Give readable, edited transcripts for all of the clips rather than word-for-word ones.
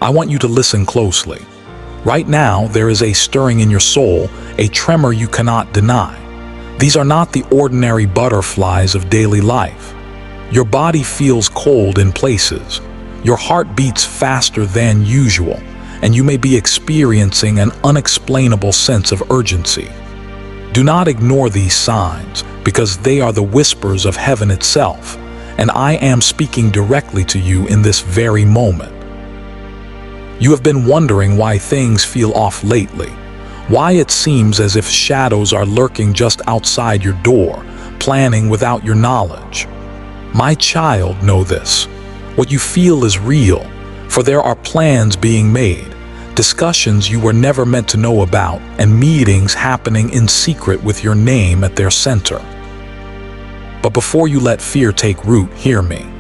I want you to listen closely. Right now, there is a stirring in your soul, a tremor you cannot deny. These are not the ordinary butterflies of daily life. Your body feels cold in places. Your heart beats faster than usual, and you may be experiencing an unexplainable sense of urgency. Do not ignore these signs, because they are the whispers of heaven itself, and I am speaking directly to you in this very moment. You have been wondering why things feel off lately, why it seems as if shadows are lurking just outside your door, planning without your knowledge. My child, know this. What you feel is real, for there are plans being made, discussions you were never meant to know about, and meetings happening in secret with your name at their center. But before you let fear take root, hear me.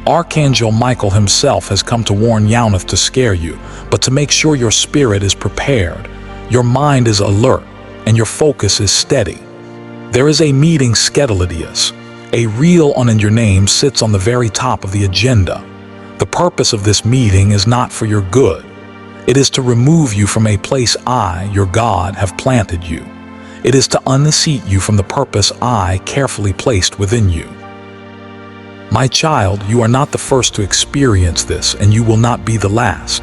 Archangel Michael himself has come to warn you, not to scare you, but to make sure your spirit is prepared, your mind is alert, and your focus is steady. There is a meeting scheduled. A real on and your name sits on the very top of the agenda. The purpose of this meeting is not for your good. It is to remove you from a place I, your God, have planted you. It is to unseat you from the purpose I carefully placed within you. My child, you are not the first to experience this, and you will not be the last.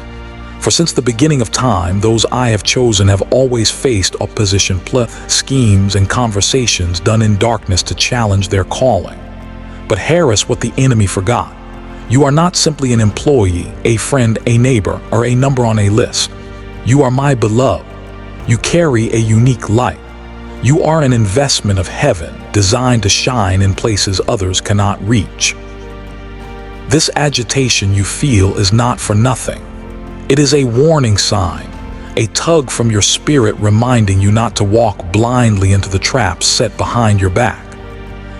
For since the beginning of time, those I have chosen have always faced opposition, schemes, and conversations done in darkness to challenge their calling. But here's what the enemy forgot. You are not simply an employee, a friend, a neighbor, or a number on a list. You are my beloved. You carry a unique light. You are an investment of heaven, designed to shine in places others cannot reach. This agitation you feel is not for nothing. It is a warning sign, a tug from your spirit reminding you not to walk blindly into the traps set behind your back.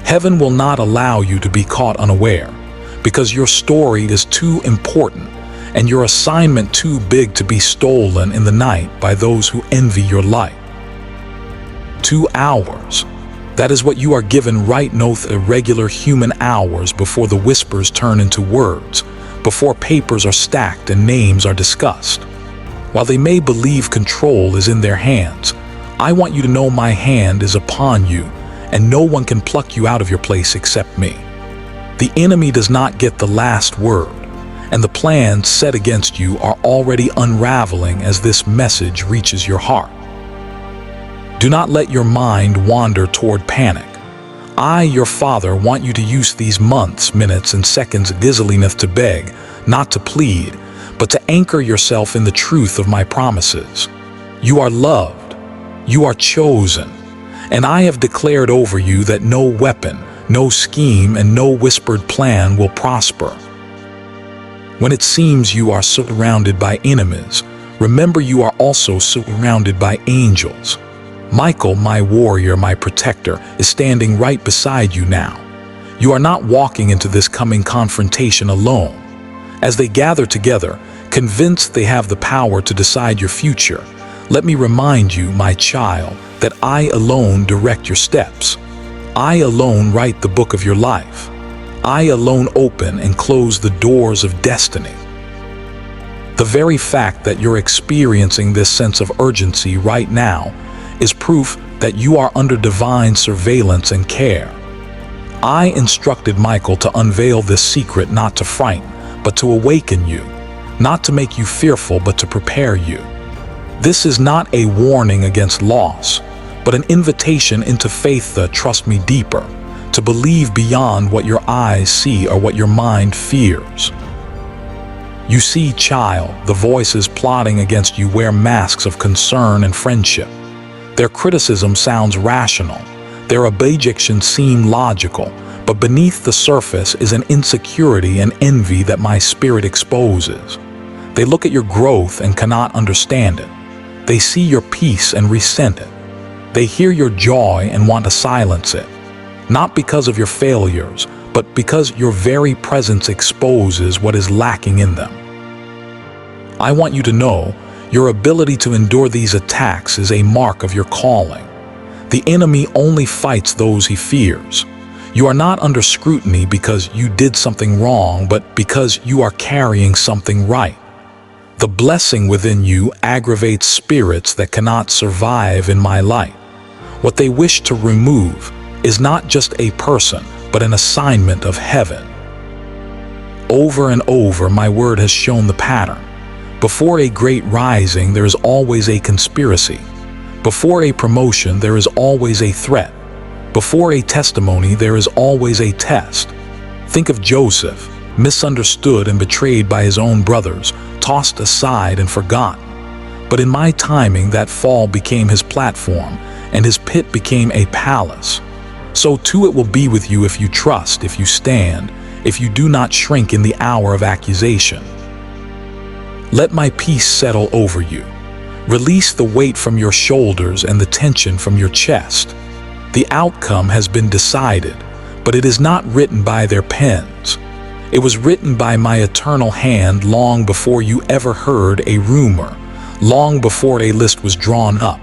Heaven will not allow you to be caught unaware, because your story is too important and your assignment too big to be stolen in the night by those who envy your light. 2 hours. That is what you are given right now, irregular human hours before the whispers turn into words, before papers are stacked and names are discussed. While they may believe control is in their hands, I want you to know my hand is upon you, and no one can pluck you out of your place except me. The enemy does not get the last word, and the plans set against you are already unraveling as this message reaches your heart. Do not let your mind wander toward panic. I, your Father, want you to use these months, minutes, and seconds gizily enough to beg, not to plead, but to anchor yourself in the truth of my promises. You are loved. You are chosen. And I have declared over you that no weapon, no scheme, and no whispered plan will prosper. When it seems you are surrounded by enemies, remember you are also surrounded by angels. Michael, my warrior, my protector, is standing right beside you now. You are not walking into this coming confrontation alone. As they gather together, convinced they have the power to decide your future, let me remind you, my child, that I alone direct your steps. I alone write the book of your life. I alone open and close the doors of destiny. The very fact that you're experiencing this sense of urgency right now is proof that you are under divine surveillance and care. I instructed Michael to unveil this secret not to frighten, but to awaken you, not to make you fearful, but to prepare you. This is not a warning against loss, but an invitation into faith to trust me deeper, to believe beyond what your eyes see or what your mind fears. You see, child, the voices plotting against you wear masks of concern and friendship. Their criticism sounds rational, their objections seem logical, but beneath the surface is an insecurity and envy that my spirit exposes. They look at your growth and cannot understand it. They see your peace and resent it. They hear your joy and want to silence it, not because of your failures, but because your very presence exposes what is lacking in them. I want you to know your ability to endure these attacks is a mark of your calling. The enemy only fights those he fears. You are not under scrutiny because you did something wrong, but because you are carrying something right. The blessing within you aggravates spirits that cannot survive in my light. What they wish to remove is not just a person, but an assignment of heaven. Over and over, my word has shown the pattern. Before a great rising, there is always a conspiracy. Before a promotion, there is always a threat. Before a testimony, there is always a test. Think of Joseph, misunderstood and betrayed by his own brothers, tossed aside and forgotten. But in my timing, that fall became his platform, and his pit became a palace. So too it will be with you if you trust, if you stand, if you do not shrink in the hour of accusation. Let my peace settle over you. Release the weight from your shoulders and the tension from your chest. The outcome has been decided, but it is not written by their pens. It was written by my eternal hand long before you ever heard a rumor, long before a list was drawn up,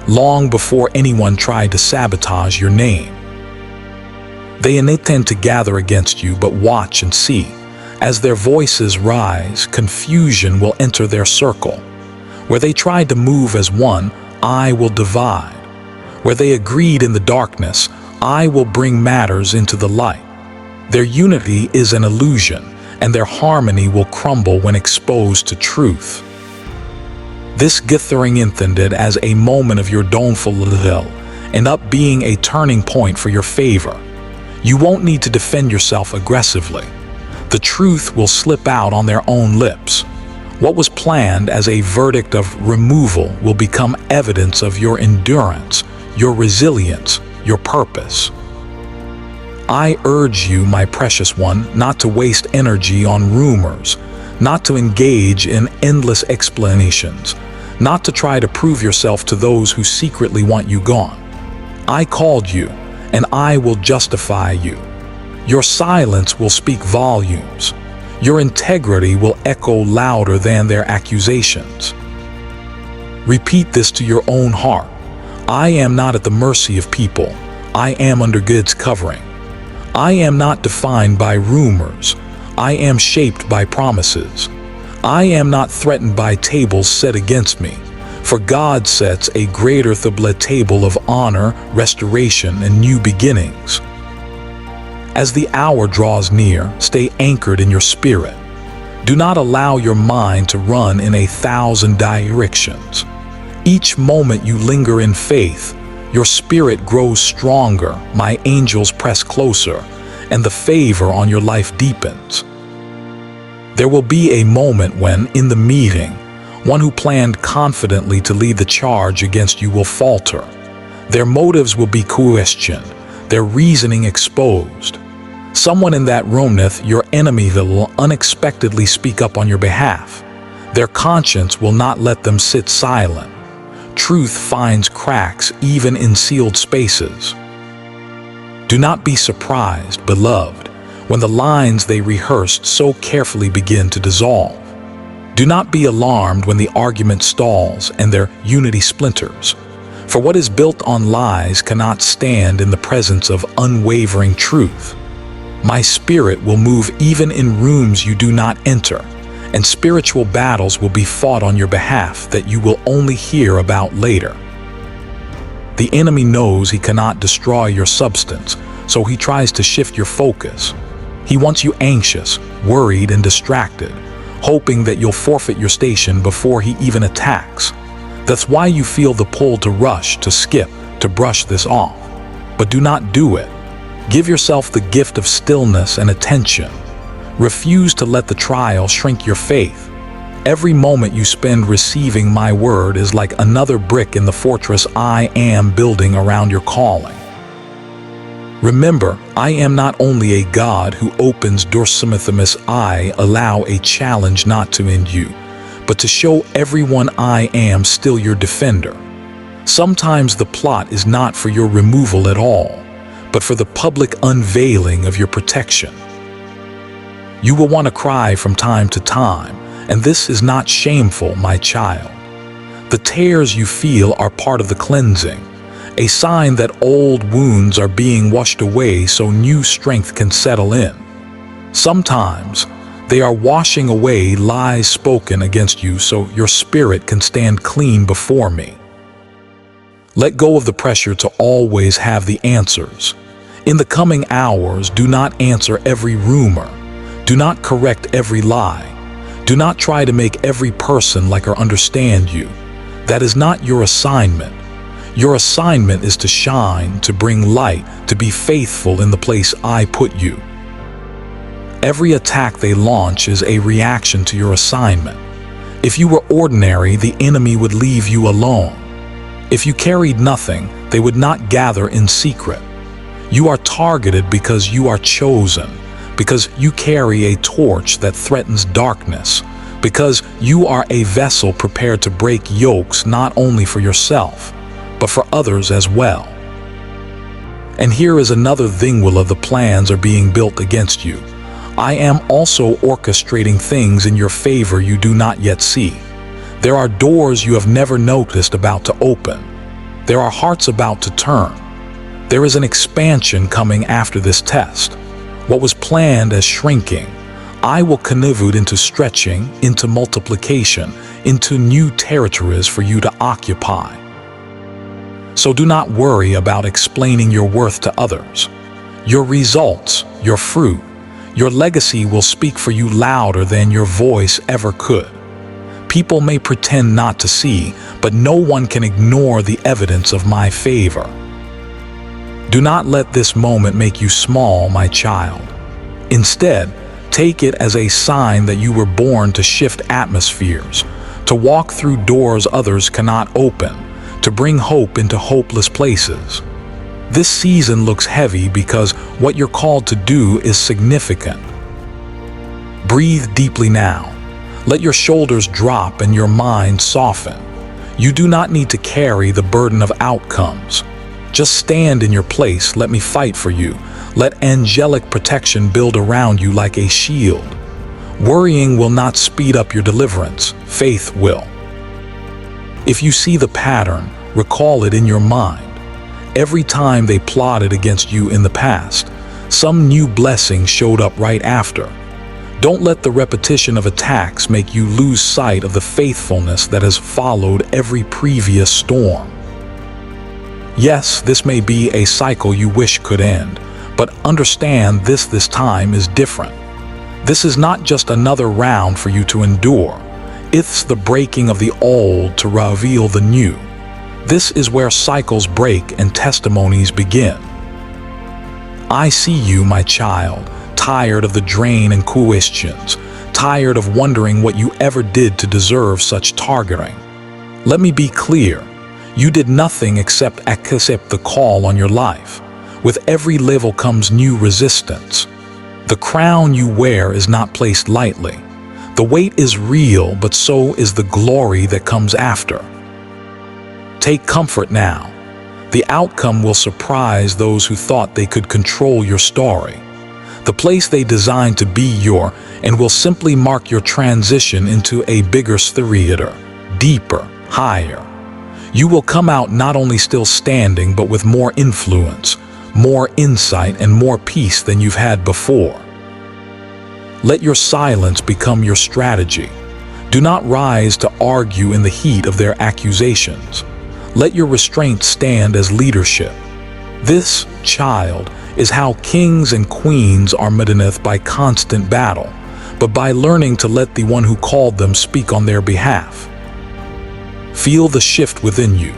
long before anyone tried to sabotage your name. They intend to gather against you, but watch and see. As their voices rise, confusion will enter their circle. Where they tried to move as one, I will divide. Where they agreed in the darkness, I will bring matters into the light. Their unity is an illusion, and their harmony will crumble when exposed to truth. This gathering intended as a moment of your downfall will end up being a turning point for your favor. You won't need to defend yourself aggressively. The truth will slip out on their own lips. What was planned as a verdict of removal will become evidence of your endurance, your resilience, your purpose. I urge you, my precious one, not to waste energy on rumors, not to engage in endless explanations, not to try to prove yourself to those who secretly want you gone. I called you, and I will justify you. Your silence will speak volumes. Your integrity will echo louder than their accusations. Repeat this to your own heart. I am not at the mercy of people. I am under God's covering. I am not defined by rumors. I am shaped by promises. I am not threatened by tables set against me, for God sets a greater table of honor, restoration, and new beginnings. As the hour draws near, stay anchored in your spirit. Do not allow your mind to run in 1,000 directions. Each moment you linger in faith, your spirit grows stronger, my angels press closer, and the favor on your life deepens. There will be a moment when, in the meeting, one who planned confidently to lead the charge against you will falter. Their motives will be questioned, their reasoning exposed. Someone in that room, your enemy, will unexpectedly speak up on your behalf. Their conscience will not let them sit silent. Truth finds cracks even in sealed spaces. Do not be surprised, beloved, when the lines they rehearsed so carefully begin to dissolve. Do not be alarmed when the argument stalls and their unity splinters. For what is built on lies cannot stand in the presence of unwavering truth. My spirit will move even in rooms you do not enter, and spiritual battles will be fought on your behalf that you will only hear about later. The enemy knows he cannot destroy your substance, so he tries to shift your focus. He wants you anxious, worried, and distracted, hoping that you'll forfeit your station before he even attacks. That's why you feel the pull to rush, to skip, to brush this off. But do not do it. Give yourself the gift of stillness and attention. Refuse to let the trial shrink your faith. Every moment you spend receiving my word is like another brick in the fortress I am building around your calling. Remember, I am not only a God who opens doors. I allow a challenge not to end you, but to show everyone I am still your defender. Sometimes the plot is not for your removal at all, but for the public unveiling of your protection. You will want to cry from time to time, and this is not shameful, my child. The tears you feel are part of the cleansing, a sign that old wounds are being washed away so new strength can settle in. Sometimes, They are washing away lies spoken against you so your spirit can stand clean before me. Let go of the pressure to always have the answers. In the coming hours, do not answer every rumor. Do not correct every lie. Do not try to make every person like or understand you. That is not your assignment. Your assignment is to shine, to bring light, to be faithful in the place I put you. Every attack they launch is a reaction to your assignment. If you were ordinary, the enemy would leave you alone. If you carried nothing, they would not gather in secret. You are targeted because you are chosen, because you carry a torch that threatens darkness, because you are a vessel prepared to break yokes not only for yourself, but for others as well. And here is another thing: while the plans are being built against you, I am also orchestrating things in your favor you do not yet see. There are doors you have never noticed about to open. There are hearts about to turn. There is an expansion coming after this test. What was planned as shrinking, I will convert into stretching, into multiplication, into new territories for you to occupy. So do not worry about explaining your worth to others. Your results, your fruit, your legacy will speak for you louder than your voice ever could. People may pretend not to see, but no one can ignore the evidence of my favor. Do not let this moment make you small, my child. Instead, take it as a sign that you were born to shift atmospheres, to walk through doors others cannot open, to bring hope into hopeless places. This season looks heavy because what you're called to do is significant. Breathe deeply now. Let your shoulders drop and your mind soften. You do not need to carry the burden of outcomes. Just stand in your place. Let me fight for you. Let angelic protection build around you like a shield. Worrying will not speed up your deliverance. Faith will. If you see the pattern, recall it in your mind. Every time they plotted against you in the past, some new blessing showed up right after. Don't let the repetition of attacks make you lose sight of the faithfulness that has followed every previous storm. Yes, this may be a cycle you wish could end, but understand this time is different. This is not just another round for you to endure. It's the breaking of the old to reveal the new. This is where cycles break and testimonies begin. I see you, my child, tired of the drain and questions, tired of wondering what you ever did to deserve such targeting. Let me be clear. You did nothing except accept the call on your life. With every level comes new resistance. The crown you wear is not placed lightly. The weight is real, but so is the glory that comes after. Take comfort now. The outcome will surprise those who thought they could control your story. The place they designed to be your and will simply mark your transition into a bigger theater, deeper, higher. You will come out not only still standing, but with more influence, more insight, and more peace than you've had before. Let your silence become your strategy. Do not rise to argue in the heat of their accusations. Let your restraint stand as leadership. This, child, is how kings and queens are made by constant battle, but by learning to let the one who called them speak on their behalf. Feel the shift within you.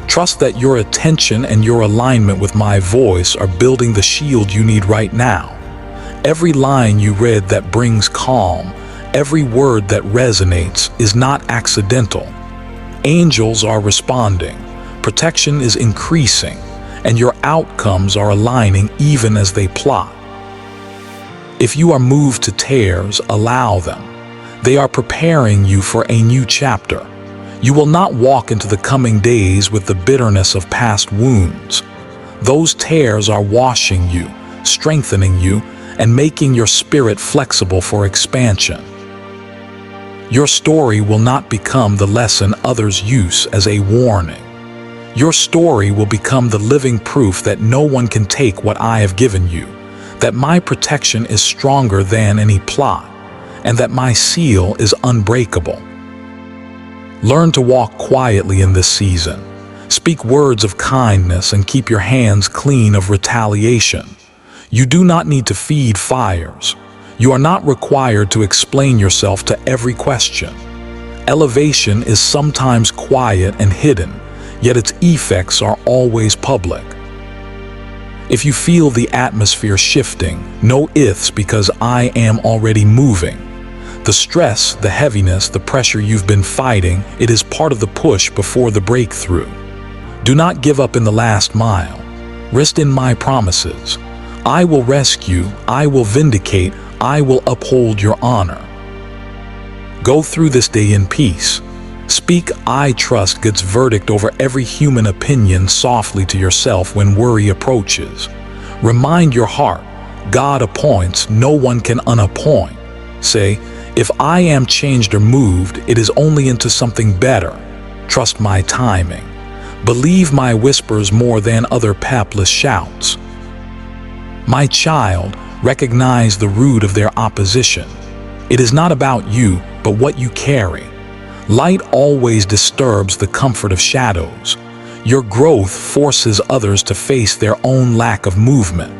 Trust that your attention and your alignment with my voice are building the shield you need right now. Every line you read that brings calm, every word that resonates is not accidental. Angels are responding, protection is increasing, and your outcomes are aligning even as they plot. If you are moved to tears, allow them. They are preparing you for a new chapter. You will not walk into the coming days with the bitterness of past wounds. Those tears are washing you, strengthening you, and making your spirit flexible for expansion. Your story will not become the lesson others use as a warning. Your story will become the living proof that no one can take what I have given you, that my protection is stronger than any plot, and that my seal is unbreakable. Learn to walk quietly in this season. Speak words of kindness and keep your hands clean of retaliation. You do not need to feed fires. You are not required to explain yourself to every question. Elevation is sometimes quiet and hidden, yet its effects are always public. If you feel the atmosphere shifting, no ifs, because I am already moving. The stress, the heaviness, the pressure you've been fighting, it is part of the push before the breakthrough. Do not give up in the last mile. Rest in my promises. I will rescue, I will vindicate, I will uphold your honor. Go through this day in peace. Speak "I trust God's verdict" over every human opinion softly to yourself when worry approaches. Remind your heart, God appoints, no one can unappoint. Say, if I am changed or moved, it is only into something better. Trust my timing. Believe my whispers more than other pepless shouts. My child, recognize the root of their opposition. It is not about you, but what you carry. Light always disturbs the comfort of shadows. Your growth forces others to face their own lack of movement.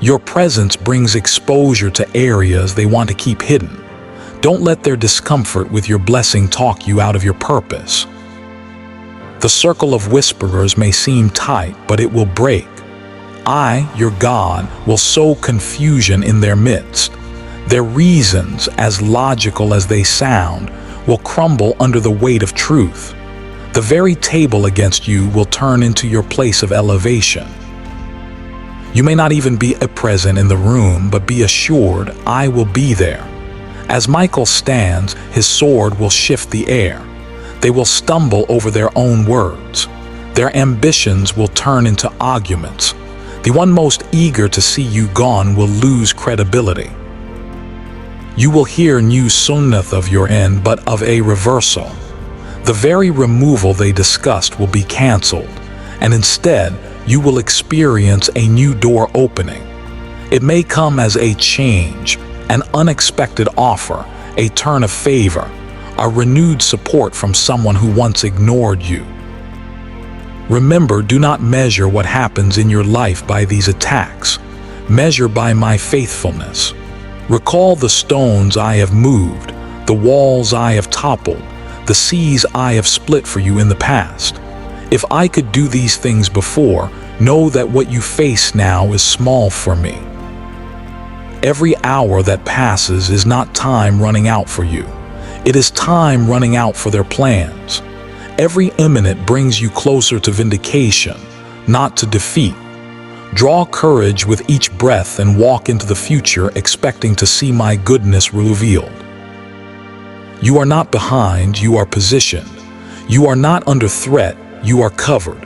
Your presence brings exposure to areas they want to keep hidden. Don't let their discomfort with your blessing talk you out of your purpose. The circle of whisperers may seem tight, but it will break. I, your God, will sow confusion in their midst. Their reasons, as logical as they sound, will crumble under the weight of truth. The very table against you will turn into your place of elevation. You may not even be present in the room, but be assured I will be there. As Michael stands, his sword will shift the air. They will stumble over their own words. Their ambitions will turn into arguments. The one most eager to see you gone will lose credibility. You will hear news soon enough of your end, but of a reversal. The very removal they discussed will be canceled, and instead you will experience a new door opening. It may come as a change, an unexpected offer, a turn of favor, a renewed support from someone who once ignored you. Remember, do not measure what happens in your life by these attacks. Measure by my faithfulness. Recall the stones I have moved, the walls I have toppled, the seas I have split for you in the past. If I could do these things before, know that what you face now is small for me. Every hour that passes is not time running out for you. It is time running out for their plans. Every minute brings you closer to vindication, not to defeat. Draw courage with each breath and walk into the future expecting to see my goodness revealed. You are not behind, you are positioned. You are not under threat, you are covered.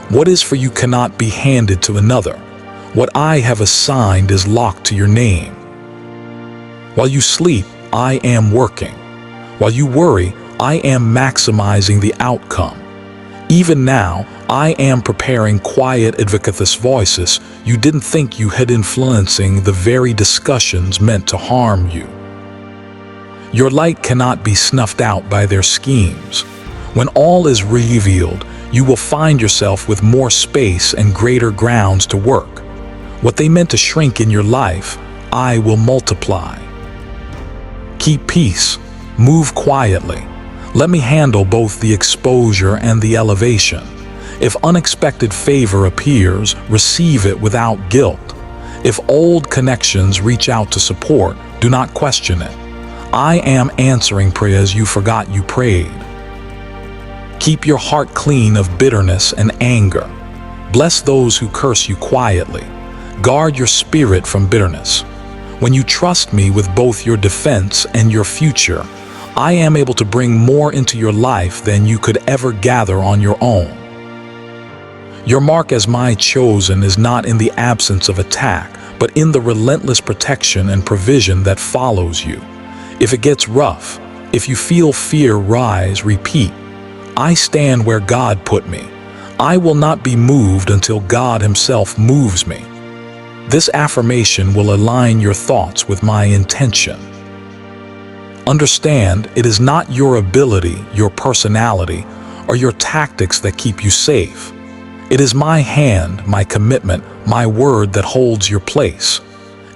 What is for you cannot be handed to another. What I have assigned is locked to your name. While you sleep, I am working. While you worry, I am maximizing the outcome. Even now, I am preparing quiet advocatus voices you didn't think you had, influencing the very discussions meant to harm you. Your light cannot be snuffed out by their schemes. When all is revealed, you will find yourself with more space and greater grounds to work. What they meant to shrink in your life, I will multiply. Keep peace. Move quietly. Let me handle both the exposure and the elevation. If unexpected favor appears, receive it without guilt. If old connections reach out to support, do not question it. I am answering prayers you forgot you prayed. Keep your heart clean of bitterness and anger. Bless those who curse you quietly. Guard your spirit from bitterness. When you trust me with both your defense and your future, I am able to bring more into your life than you could ever gather on your own. Your mark as my chosen is not in the absence of attack, but in the relentless protection and provision that follows you. If it gets rough, if you feel fear rise, repeat, I stand where God put me. I will not be moved until God Himself moves me. This affirmation will align your thoughts with my intention. Understand, it is not your ability, your personality, or your tactics that keep you safe. It is my hand, my commitment, my word that holds your place.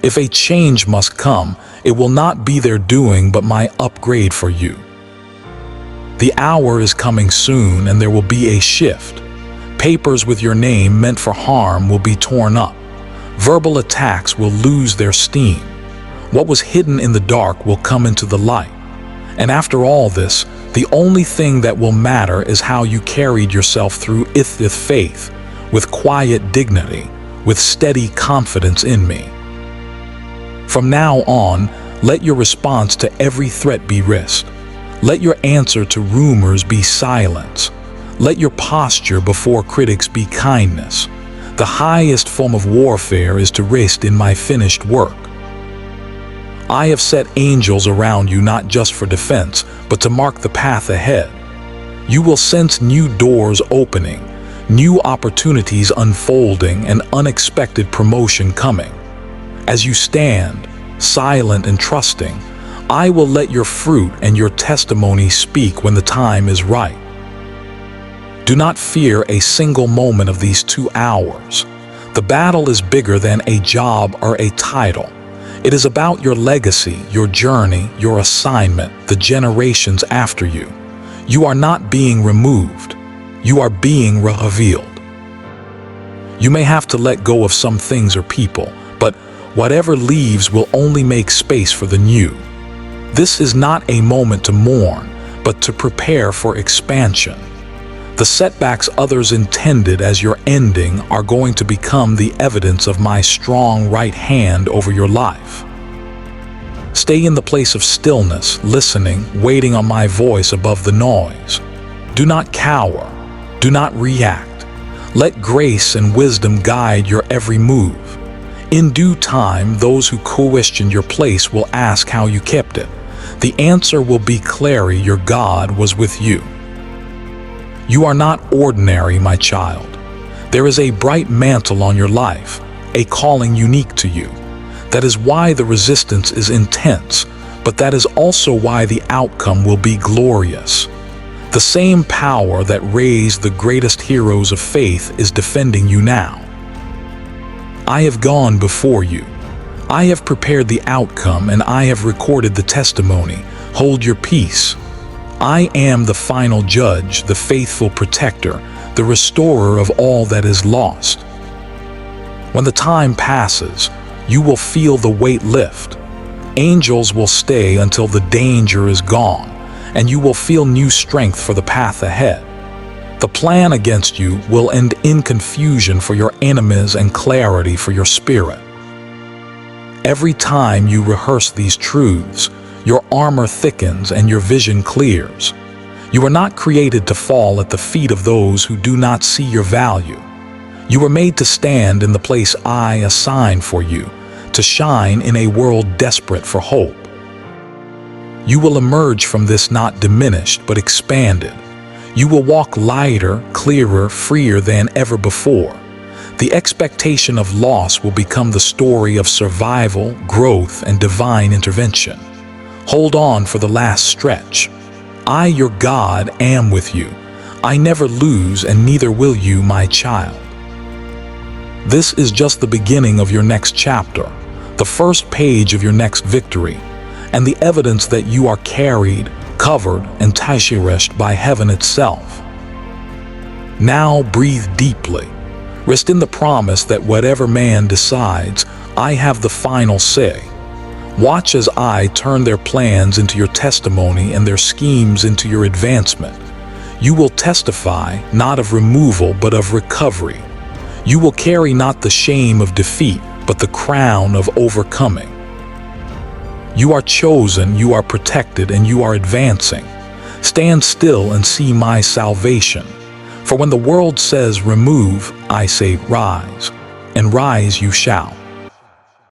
If a change must come, it will not be their doing but my upgrade for you. The hour is coming soon and there will be a shift. Papers with your name meant for harm will be torn up. Verbal attacks will lose their steam. What was hidden in the dark will come into the light. And after all this, the only thing that will matter is how you carried yourself through ith faith, with quiet dignity, with steady confidence in me. From now on, let your response to every threat be rest. Let your answer to rumors be silence. Let your posture before critics be kindness. The highest form of warfare is to rest in my finished work. I have set angels around you not just for defense, but to mark the path ahead. You will sense new doors opening, new opportunities unfolding, and unexpected promotion coming. As you stand, silent and trusting, I will let your fruit and your testimony speak when the time is right. Do not fear a single moment of these 2 hours. The battle is bigger than a job or a title. It is about your legacy, your journey, your assignment, the generations after you. You are not being removed. You are being revealed. You may have to let go of some things or people, but whatever leaves will only make space for the new. This is not a moment to mourn, but to prepare for expansion. The setbacks others intended as your ending are going to become the evidence of my strong right hand over your life. Stay in the place of stillness, listening, waiting on my voice above the noise. Do not cower. Do not react. Let grace and wisdom guide your every move. In due time, those who questioned your place will ask how you kept it. The answer will be clear: your God was with you. You are not ordinary, my child. There is a bright mantle on your life, a calling unique to you. That is why the resistance is intense, but that is also why the outcome will be glorious. The same power that raised the greatest heroes of faith is defending you now. I have gone before you. I have prepared the outcome and I have recorded the testimony. Hold your peace. I am the final judge, the faithful protector, the restorer of all that is lost. When the time passes, you will feel the weight lift. Angels will stay until the danger is gone, and you will feel new strength for the path ahead. The plan against you will end in confusion for your enemies and clarity for your spirit. Every time you rehearse these truths, your armor thickens and your vision clears. You are not created to fall at the feet of those who do not see your value. You were made to stand in the place I assign for you, to shine in a world desperate for hope. You will emerge from this not diminished but expanded. You will walk lighter, clearer, freer than ever before. The expectation of loss will become the story of survival, growth, and divine intervention. Hold on for the last stretch. I, your God, am with you. I never lose, and neither will you, my child. This is just the beginning of your next chapter, the first page of your next victory, and the evidence that you are carried, covered, and cherished by heaven itself. Now breathe deeply. Rest in the promise that whatever man decides, I have the final say. Watch as I turn their plans into your testimony and their schemes into your advancement. You will testify not of removal but of recovery. You will carry not the shame of defeat but the crown of overcoming. You are chosen, you are protected, and you are advancing. Stand still and see my salvation. For when the world says remove, I say rise, and rise you shall.